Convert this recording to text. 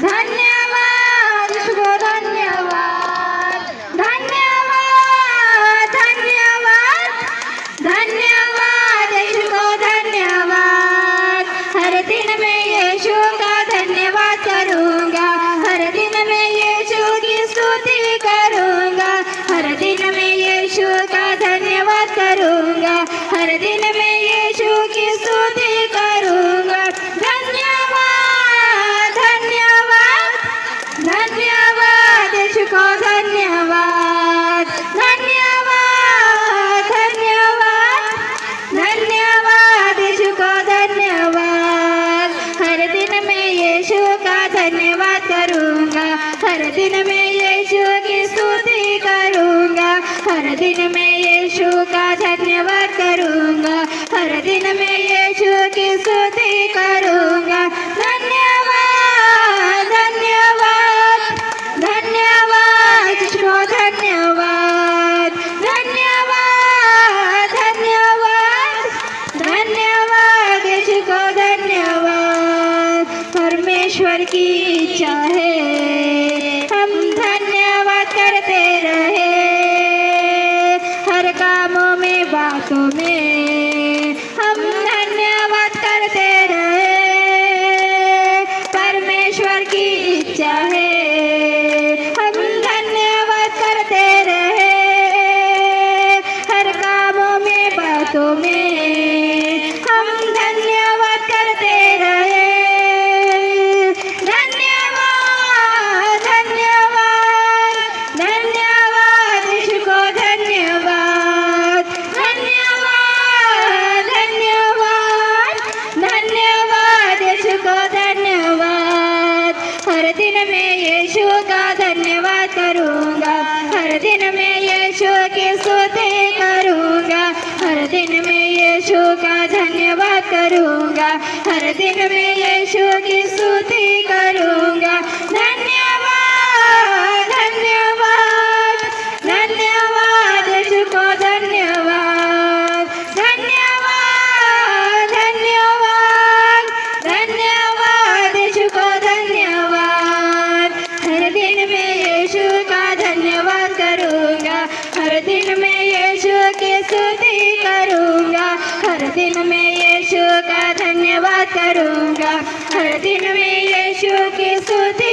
धन्यवाद यीशु धन्यवाद धन्यवाद धन्यवाद धन्यवाद यीशु धन्यवाद। हर दिन मैं यीशु का धन्यवाद करूँगा, हर दिन मैं यीशु की स्तुति करूँगा, हर दिन मैं यीशु का धन्यवाद करूँगा, हर दिन मैं यीशु की स्तुति करूँगा। धन्यवाद धन्यवाद धन्यवाद यीशु को धन्यवाद धन्यवाद धन्यवाद धन्यवाद यीशु को धन्यवाद। हर दिन मैं यीशु का धन्यवाद करूँगा, हर दिन मैं यीशु की स्तुति करूँगा, हर दिन मैं यीशु का धन्यवाद करूँगा, हर दिन मैं यीशु की स्तुति करूँगा। धन्यवाद धन्यवाद धन्यवाद यीशु को धन्यवाद धन्यवाद धन्यवाद धन्यवाद यीशु को धन्यवाद। परमेश्वर की इच्छा है हम धन्यवाद करते रहे, हर कामों में बातों में हम धन्यवाद करते रहे। परमेश्वर की इच्छा है हम धन्यवाद करते रहे, हर कामों में बातों में हम धन्यवाद करते रहे। धन्यवाद धन्यवाद धन्यवाद यीशु को धन्यवाद धन्यवाद धन्यवाद धन्यवाद यीशु को धन्यवाद। हर दिन मैं यीशु का धन्यवाद करूँगा, हर दिन मैं यीशु की स्तुति करूँगा, हर दिन मैं यीशु का धन्यवाद करूँगा, हर दिन मैं यीशु की स्तुति करूँगा। धन्यवाद धन्यवाद धन्यवाद यीशु को धन्यवाद धन्यवाद धन्यवाद धन्यवाद यीशु को धन्यवाद। हर दिन मैं यीशु का धन्यवाद करूँगा, हर दिन मैं यीशु की स्तुति करूँगा, हर दिन मैं यीशु का धन्यवाद करूँगा, हर दिन मैं यीशु की स्तुति